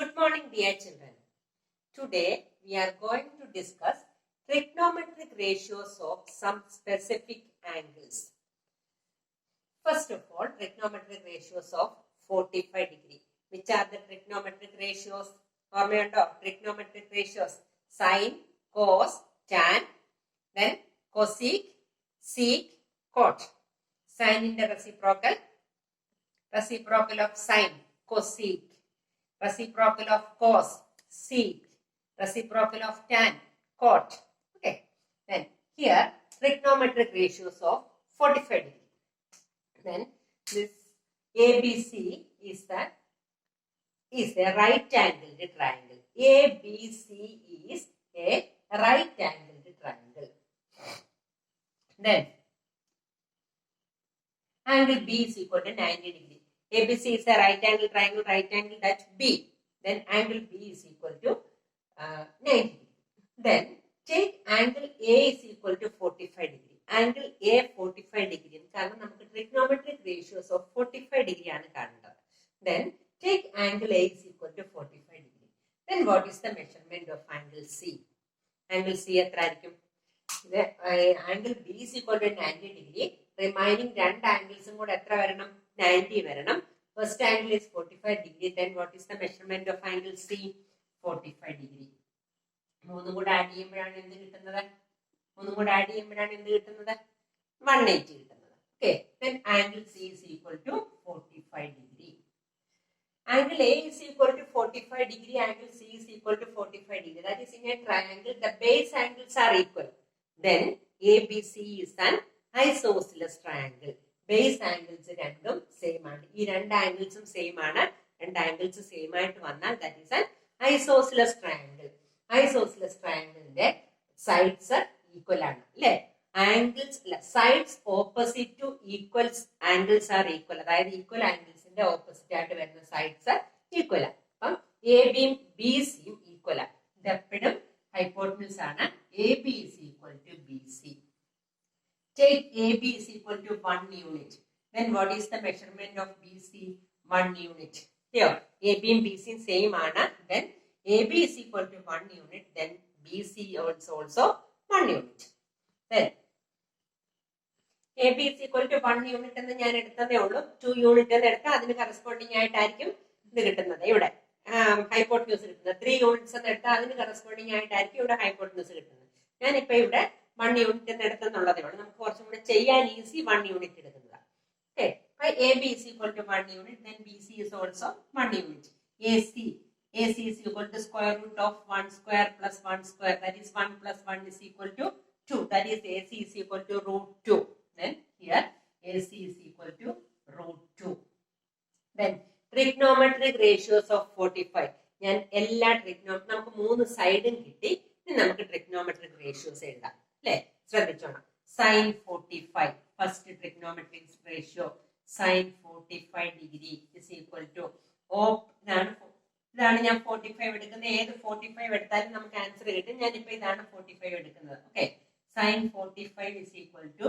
Good morning, dear children. Today we are going to discuss trigonometric ratios of some specific angles. First of all, trigonometric ratios of 45 degree. Which are the trigonometric ratios? ഓർമ്മയുണ്ടോ? Trigonometric ratios: sine, cos, tan, then cosec, sec, cot. Sine in the reciprocal of sine, cosec. Reciprocal of cos, sec. Reciprocal of tan, cot. Okay. Then here trigonometric ratios of 45 degree. Then this ABC is a right angled triangle. ABC is a right angled triangle. Then angle B is equal to 90 degree. ABC is a right angle triangle, right angle at B. Then angle B is equal to 90 degree. Then take angle A is equal to 45 degree. Angle A 45 degree. കാരണം നമുക്ക് trigonometric ratios of 45 degree ആണ് കാണേണ്ടത്. Then take angle A is equal to 45 degree. Then what is the measurement of angle C? Angle C എത്ര ആയിരിക്കും? Angle B is equal to 90 degree. Remaining രണ്ട് ആംഗിൾസും കൂടെ എത്ര വരണം? 90 വരണം. First angle is 45 degree. Then what is the measurement of angle C? 45 degree. മൂന്നും കൂടെ add ചെയ്യുമ്പോഴാണ് എന്ത് കിട്ടുന്നത്? 180 കിട്ടുന്നത്. Okay. Then angle C is equal to 45 degree. Angle A is equal to 45 degree. Angle C is equal to 45 degree. That is in a triangle. The base angles are equal. Then ABC is an isosceles triangle. Base angles രണ്ടും same ആണ്. ഈ രണ്ട് ആംഗിൾസും same ആണ്. രണ്ട് angles same ആയിട്ട് വന്നാൽ that is an isosceles triangle. Isosceles triangleന്റെ sides equal ആണ് അല്ലെ? Angles sides opposite to equal angles are equal. അതായത് ഈക്വൽ ആംഗിൾസിന്റെ ഓപ്പോസിറ്റ് ആയിട്ട് വരുന്ന സൈഡ്സ് ഈക്വൽ ആണ്. അപ്പം എ ബിയും ബി സിയും ഈക്വൽ ആണ്. ഇത് എപ്പോഴും ഹൈപ്പോട്ടന്യൂസ് ആണ്. A B is equal to BC. Take AB is equal to 1 unit. Then what is the measurement of BC? 1 unit. Here, AB and BC same ആണ്. Then AB is equal to 1 unit. Then BC is also 1 unit. Then AB is equal to 1 unit എന്ന് ഞാൻ എടുത്തതേ ഉള്ളൂ. 2 unit എന്ന് എടുത്താൽ അതിന് corresponding ആയിട്ടായിരിക്കും ഇത് കിട്ടുന്നത്. ഇവിടെ ഹൈപ്പോട്ടന്യൂസ് കിട്ടുന്നത്. 3 യൂണിറ്റ്സ് എന്ന് എടുത്താൽ അതിന് കറസ്പോണ്ടിങ് ആയിട്ടായിരിക്കും ഇവിടെ ഹൈപ്പോട്ടന്യൂസ് കിട്ടുന്നത്. ഞാനിപ്പോ ഇവിടെ 1 യൂണിറ്റ് എന്ന് എടുത്തെന്നുള്ളതേ ഉള്ളൂ. നമുക്ക് കുറച്ചും കൂടെ ചെയ്യാൻ ഈസി 1 യൂണിറ്റ് എടുക്കുന്നതാണ്. Okay. AB is equal to 1 unit. Then BC is also 1 unit. AC is equal to square root of 1 square plus 1 square. That is 1 plus 1 is equal to 2. That is AC is equal to root 2. Then here AC is equal to root 2. Then trigonometric ratios of 45. ഞാൻ എല്ലാ നമുക്ക് 3 സൈഡും കിട്ടി. ഇനി നമുക്ക് trigonometric ratios എഴുതാം അല്ലെ? ശ്രദ്ധിച്ചോണം. sin 45 first trigonometric ratio sin 45 degree is equal to ഇതാണ് ഞാൻ 45 എടുക്കുന്നത്. ഏത് 45 എടുത്താലും നമുക്ക് ആൻസർ കിട്ടും. ഞാനിപ്പോ ഇതാണ് 45 എടുക്കുന്നത്. Okay. sin 45 is equal to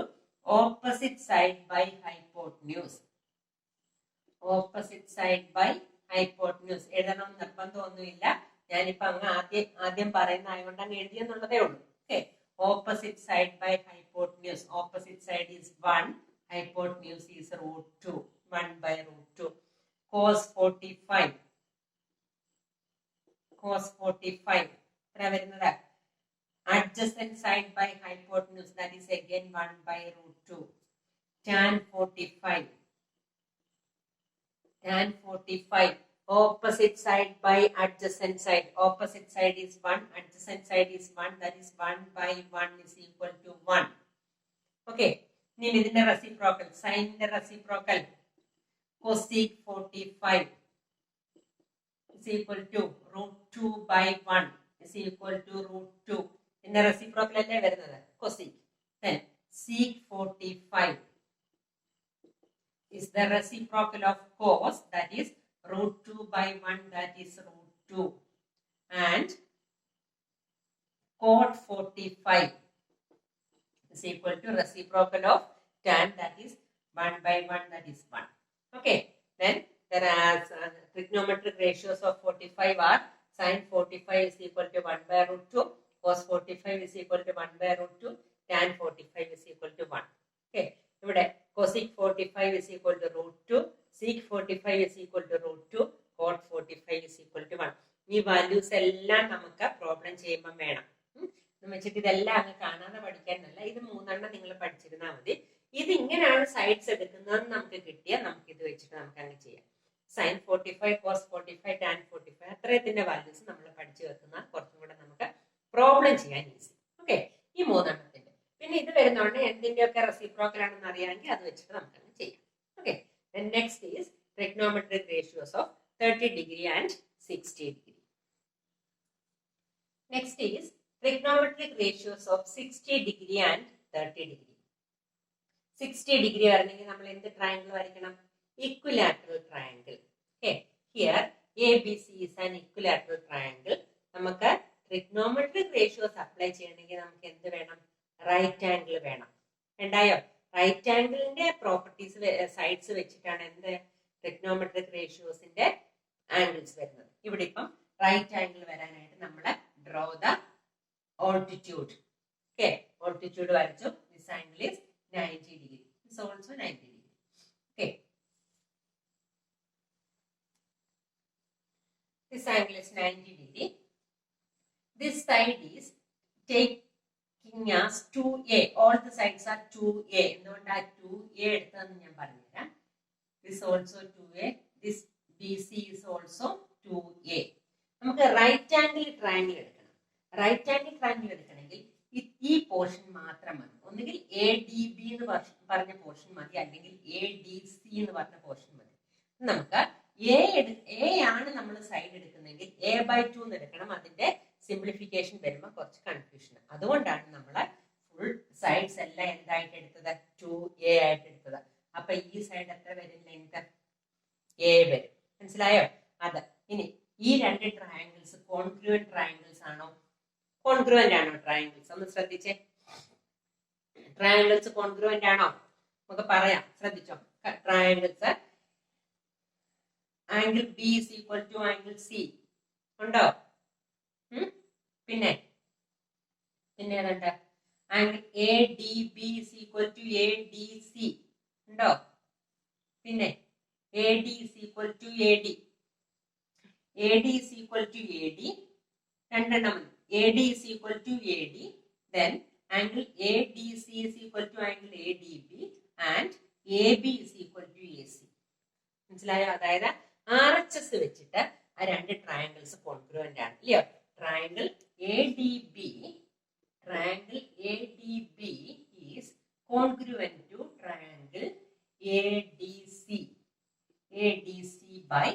opposite side by hypotenuse. Opposite side by hypotenuse എഴുതണം നിർബന്ധമൊന്നുമില്ല. ഞാനിപ്പോ അങ്ങ് ആദ്യം പറയുന്ന ആയതുകൊണ്ട് അങ്ങ് എഴുതിയെന്നുള്ളതേ ഉള്ളൂ. Okay. Opposite side by hypotenuse. Opposite side is 1. Hypotenuse is root 2. 1 by root 2. Cos 45. Cos 45. എത്ര വരുന്നത്? Adjacent side by hypotenuse. That is again 1 by root 2. Tan 45. Tan 45. Opposite side by adjacent side. Opposite side is 1. Adjacent side is 1. That is 1 by 1 is equal to 1. Okay. Now ഇതിന്റെ reciprocal. Sin the reciprocal. Cosec 45 is equal to root 2 by 1 is equal to root 2. ഇതിന്റെ reciprocal അല്ലേ വരുന്നത്? Cosec. Then sec 45 is the reciprocal of cos. That is root 2 by 1, that is root 2. And cot 45 is equal to reciprocal of tan, that is 1 by 1, that is 1. Okay. Then trigonometric ratios of 45 are sin 45 is equal to 1 by root 2, cos 45 is equal to 1 by root 2, tan 45 is equal to 1. Okay, ഇവിടെ cosec 45 is equal to root 2, sec 45 is equal to root 2, cot 45 is equal to 1. ഈ values എല്ലാം നമുക്ക് problem ചെയ്യുമ്പോൾ വേണം. എന്ന് വെച്ചിട്ട് ഇതെല്ലാം അങ്ങ് കാണാതെ പഠിക്കാനല്ല, ഇത് മൂന്നെണ്ണം നിങ്ങൾ പഠിച്ചിരുന്നാൽ മതി. ഇത് ഇങ്ങനെയാണ് സൈഡ്സ് എടുക്കുന്നതെന്ന് നമുക്ക് കിട്ടിയാൽ നമുക്ക് ഇത് വെച്ചിട്ട് നമുക്ക് അങ്ങ് ചെയ്യാം. സൈൻ 45, കോസ് 45, ടാൻ 45 അത്രയത്തിന്റെ വാല്യൂസ് നമ്മൾ പഠിച്ചു വെക്കുന്ന കുറച്ചും കൂടെ നമുക്ക് പ്രോബ്ലം ചെയ്യാൻ ഈസി. ഓക്കെ, ഈ മൂന്നെണ്ണത്തിന്റെ. പിന്നെ ഇത് വരുന്നതുകൊണ്ട് എന്തിന്റെയൊക്കെ റെസിപ്രോക്കൽ ആണെന്ന് അറിയാമെങ്കിൽ അത് വെച്ചിട്ട് നമുക്ക് അങ്ങ് ചെയ്യാം. Okay, next is trigonometric ratios of 30 degree and 60 degree. Next is trigonometric ratios of 60 degree and 30 degree. 60 degree വരണമെങ്കിൽ നമ്മൾ എന്ത് ട്രയാങ്കിൾ വരയ്ക്കണം? Equilateral triangle. Okay, here ABC is an equilateral triangle. നമുക്ക് trigonometric ratios അപ്ലൈ ചെയ്യണമെങ്കിൽ നമുക്ക് എന്ത് വേണം? Right angle വേണം. ഉണ്ടായോ? റൈറ്റ് ആംഗിളിന്റെ പ്രോപ്പർട്ടീസ് സൈഡ്സ് വെച്ചിട്ടാണ് എന്ത് trigonometric ratiosന്റെ ആംഗിൾസ് വരുന്നത്. ഇവിടെ ഇപ്പം റൈറ്റ് ആംഗിൾ വരാനായിട്ട് നമ്മൾ draw the altitude. Okay, altitude വരച്ചു. This angle is 90 degree. This also 90 degree. Okay, this angle is 90 degree. This side is taking as 2a. All the sides are 2a. എന്തുകൊണ്ടാ 2a എടുത്തതെന്ന് ഞാൻ പറഞ്ഞുതരാം. This also 2a. This BC is also 2a. നമുക്ക് right angle triangle എടുക്കണം. Right angle triangle എടുക്കണമെങ്കിൽ ഈ portion മാത്രം മതി. ഒന്നുകിൽ ADB എന്ന് പറഞ്ഞ പോർഷൻ മതി, അല്ലെങ്കിൽ ADC എന്ന് പറഞ്ഞ പോർഷൻ മതി. നമുക്ക് A ആണ് നമ്മൾ സൈഡ് എടുക്കുന്നതെങ്കിൽ a/2 എന്ന് എടുക്കണം. അതിന്റെ സിംപ്ലിഫിക്കേഷൻ വരുമ്പോൾ കുറച്ച് കൺഫ്യൂഷൻ. അതുകൊണ്ടാണ് നമ്മൾ ഫുൾ സൈഡ്സ് എല്ലാം എന്തായിട്ട് എടുത്തത്? 2a ആയിട്ട് എടുത്തത്. അപ്പൊ ഈ സൈഡ് എത്ര വരും? ലെങ്ത് a വരും. മനസ്സിലായോ? അത് ഇനി ഈ രണ്ട് ട്രയാങ്കിൾസ് കോൺഗ്രുവന്റ് ട്രയാങ്കിൾസ് ആണോ? കോൺഗ്രുവന്റ് ആണോ ട്രയാങ്കിൾസ്? ഒന്ന് ശ്രദ്ധിച്ചേ. ട്രയാങ്കിൾസ് കോൺഗ്രുവന്റ് ആണോ? നമുക്ക് പറയാം, ശ്രദ്ധിച്ചോ. Triangles angle B is equal to angle C ഉണ്ടോ? പിന്നെ ഏതുണ്ട്? Angle ADB is equal to ADC ഉണ്ടോ? പിന്നെ AD is equal to AD. AD is equal to AD. രണ്ടെണ്ണം മതി. AD is equal to AD. Then angle ADC is equal to angle ADB and AB is equal to AC. മനസ്സിലായോ? അതായത് RHS വെച്ചിട്ട് ആ രണ്ട് triangles congruent ആണ്, ഇല്ലയോ? Triangle ADB is congruent to triangle ADC by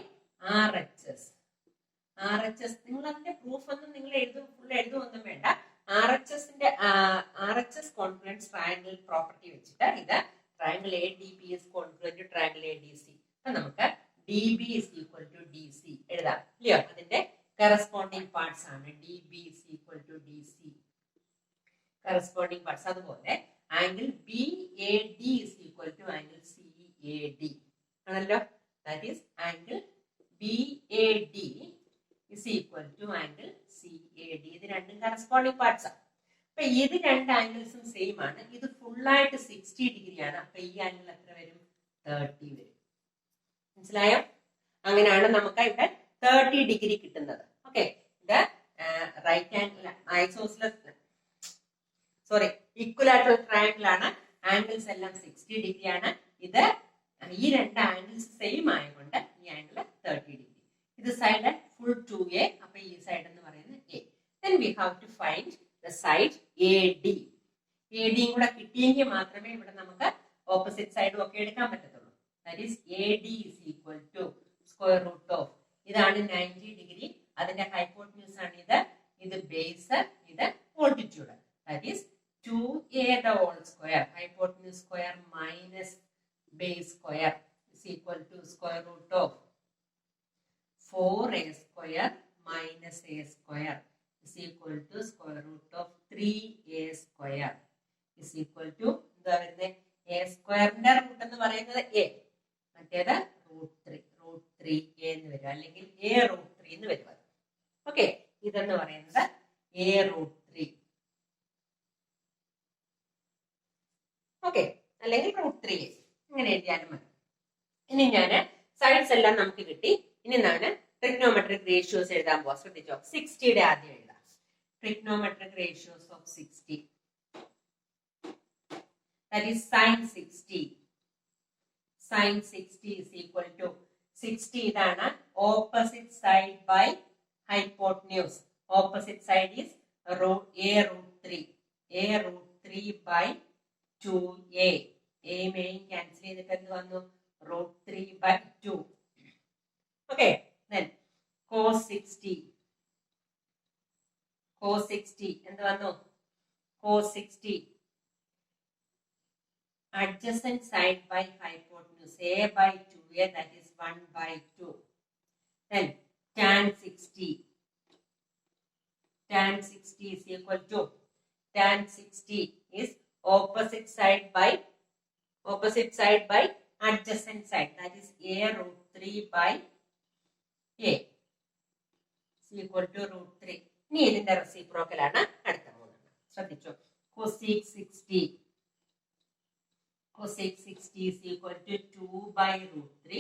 RHS. RHS നിങ്ങൾ അതിന്റെ proof ഒന്നും നിങ്ങൾ ഫുൾ എഴുതുമൊന്നും വേണ്ട. RHS കോൺഗ്രുവന്റ് ട്രയാങ്കിൾ പ്രോപ്പർട്ടി വെച്ചിട്ട് ഇത് triangle ADB is congruent to triangle ADC. അപ്പൊ നമുക്ക് DB is equal to DC എഴുതാം, ഇല്ലയോ? അതിന്റെ കറസ്പോണ്ടിങ് പാർട്സ് ആണ് DB is equal to DC. Corresponding parts. അതുപോലെ angle BAD is equal to angle CAD ആണല്ലോ. That is angle BAD is equal to angle CAD. ഇത് രണ്ടും കറസ്പോണ്ടിങ് പാർട്സ് ആണ്. അപ്പൊ ഇത് രണ്ട് ആംഗിൾസും സെയിം ആണ്. ഇത് ഫുള്ളായിട്ട് 60 ഡിഗ്രി ആണ്. അപ്പൊ ഈ ആംഗിൾ എത്ര വരും? 30 വരും. മനസ്സിലായോ? അങ്ങനെയാണ് നമുക്ക് ഇവിടെ 30 ഡിഗ്രി കിട്ടുന്നത്. ഓക്കെ, ഇത് റൈറ്റ് ആംഗിൾ ഇക്വലാറ്ററൽ ട്രയാങ്കിൾ ആണ്. ആംഗിൾസ് എല്ലാം 60 ഡിഗ്രി ആണ്. ഇത് ഈ രണ്ട് ആംഗിൾസ് സെയിം ആയതുകൊണ്ട് ഈ ആംഗിൾ 30 ഡിഗ്രി. ഇത് സൈഡ് ഫുൾ 2a. അപ്പൊ ഈ സൈഡ് എന്ന് പറയുന്നത് a. Then we have to find the side AD. AD കൂടെ കിട്ടിയെങ്കിൽ മാത്രമേ ഇവിടെ നമുക്ക് ഓപ്പോസിറ്റ് സൈഡും ഒക്കെ എടുക്കാൻ പറ്റത്തുള്ളൂ. That is AD is equal to square root of, ഇതാണ് 90 ഡിഗ്രി. അതിന്റെ ഹൈപ്പോട്ടന്യൂസ് ആണ് ഇത്. ഇത് ബേസ്, ഇത് altitude. That is 2a the whole square, hypotenuse square minus base square is equal to square root of 4a square minus a square is equal to square root of 3a square is equal to എന്താ വരുന്നത്? a square ന്റെ root എന്ന് പറയുന്നത് a, മറ്റേത് √3. √3 എന്ന് വരും, അല്ലെങ്കിൽ a √3 എന്ന് വരും. ഓക്കെ, ഇതെന്ന് പറയുന്നത് a √3. ഓക്കെ, അല്ലെങ്കിൽ √3 ഇങ്ങനെ എഴുതിയാലും മതി. ഇനി ഞാൻ സൈഡ്സ് എല്ലാം നമുക്ക് കിട്ടി. ഇനി ഞാൻ ട്രിഗ്നോമെട്രിക് റേഷ്യോസ് എഴുതാൻ പോവാം. ശ്രദ്ധിച്ചോ, 60യുടെ ആദ്യം എഴുതാം. Trigonometric ratios of 60, that is sin 60. Sin 60 is equal to 60 ഇതാണ് opposite side by hypotenuse. Opposite side is a √3. a √3 by 2a. a main cancel ചെയ്തിട്ട് എന്ത് വന്നു? √3 by 2. Okay, then cos 60. cos 60 എന്ത് വന്നു? cos 60 adjacent side by hypotenuse, a by 2a, that is 1 by 2. Then tan 60. Tan 60 is equal to, tan 60 is opposite side by adjacent side, that is a √3 by a is equal to √3. ഇനി ഇതിന്റെ reciprocal ആണ് അടുത്ത മൂന്നെണ്ണം. ശ്രദ്ധിച്ചോ, cosec 60. Cosec 60 is equal to 2 by √3.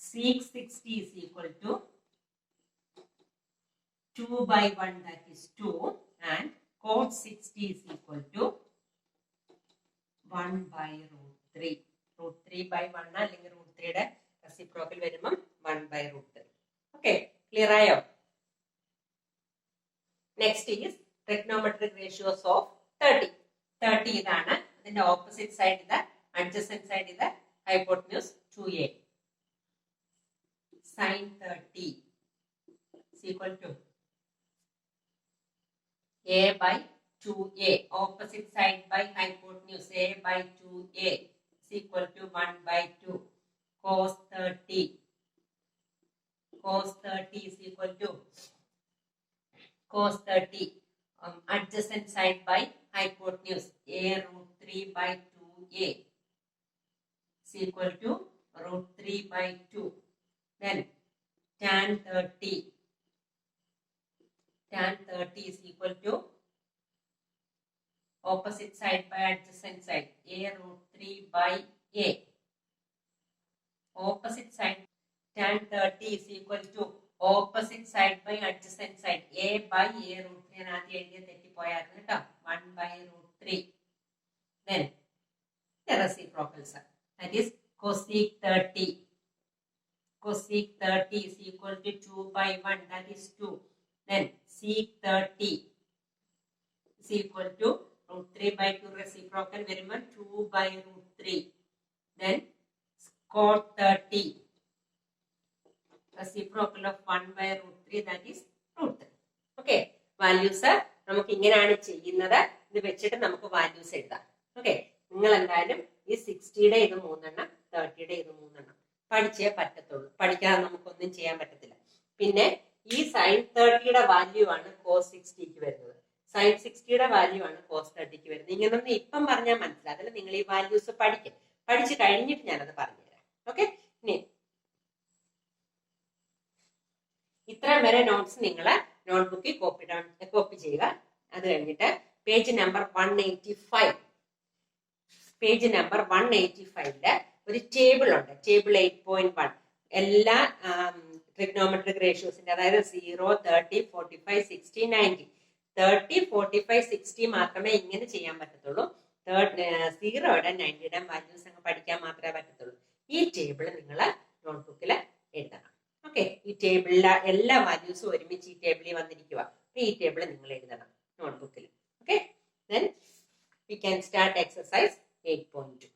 Sec 60 is equal to 2 by 1, that is 2. And cot 60 is equal to 1 by √3. √3 by 1 അല്ലെങ്കിൽ √3യുടെ reciprocal വരുമ്പം 1 by √3. Okay, clear ആയോ? Next is trigonometric ratios of 30. 30 ഇതാണ്. അതിന്റെ ഓപ്പോസിറ്റ് സൈഡ് ഇത്, adjacent side ഇത്, hypotenuse 2a. sin 30 is equal to a by 2a. Opposite side by hypotenuse, a by 2a is equal to 1 by 2. Cos 30. Cos 30 is equal to cos 30 adjacent side by hypotenuse, a √3 by 2a is equal to √3 by 2. Then tan 30. Tan 30 is equal to opposite side by adjacent side, a √3 by a. Opposite side, tan 30 is equal to opposite side by adjacent side, a by a √3. ഞാൻ ആദ്യം എഴുതിയ തെറ്റിപ്പോയായിരുന്നു കേട്ടോ, 1 by √3. Then the reciprocals, that is cosec 30. Cosec 30 is equal to 2 by 1, that is 2. Then sec 30 is equal to √3 by 2, reciprocal വരുമ്പോൾ 2 by √3. Then cot 30, reciprocal of 1 by √3, that is √3. Okay, values നമുക്ക് ഇങ്ങനെയാണ് ചെയ്യുന്നത്. ഇത് വെച്ചിട്ട് നമുക്ക് values എഴുതാം. Okay, നിങ്ങൾ എന്തായാലും ഈ 60യുടെ ഇത് 3 എണ്ണം, 30യുടെ ഇത് 3 എണ്ണം പഠിച്ചേ പറ്റത്തുള്ളൂ. പഠിക്കാതെ നമുക്കൊന്നും ചെയ്യാൻ പറ്റത്തില്ല. പിന്നെ ഈ sin 30യുടെ വാല്യൂ ആണ് cos 60ക്ക് വരുന്നത്, sin 60യുടെ വാല്യൂ ആണ് cos 30ക്ക് വരുന്നത്. ഇങ്ങനൊന്നും ഇപ്പം പറഞ്ഞാൽ മനസ്സിലാകില്ല. നിങ്ങൾ ഈ വാല്യൂസ് പഠിക്കും. പഠിച്ചു കഴിഞ്ഞിട്ട് ഞാനത് പറഞ്ഞുതരാം. ഓക്കെ, ഇനി ഇത്രയും വരെ നോട്ട്സ് നിങ്ങൾ നോട്ട്ബുക്കിൽ കോപ്പി ചെയ്യുക. അത് കഴിഞ്ഞിട്ട് പേജ് നമ്പർ 185, പേജ് നമ്പർ 185ല് ഒരു ടേബിൾ ഉണ്ട്, ടേബിൾ 8.1. എല്ലാ ട്രിഗ്നോമെട്രിക് റേഷ്യോസിന്റെ, അതായത് 0, 30, 45, 60, 90. 30, 45, 60 മാത്രമേ ഇങ്ങനെ ചെയ്യാൻ പറ്റത്തുള്ളൂ. 0യുടെ 90യുടെ വാല്യൂസ് അങ്ങ് പഠിക്കാൻ മാത്രമേ പറ്റത്തുള്ളൂ. ഈ ടേബിൾ നിങ്ങൾ നോട്ട്ബുക്കിൽ എഴുതണം. ഓക്കെ, ഈ ടേബിളിലെ എല്ലാ വാല്യൂസും ഒരുമിച്ച് ഈ ടേബിളിൽ വന്നിരിക്കുക. ഈ ടേബിൾ നിങ്ങൾ എഴുതണം നോട്ട്ബുക്കിൽ. Okay, then we can start exercise 8.2.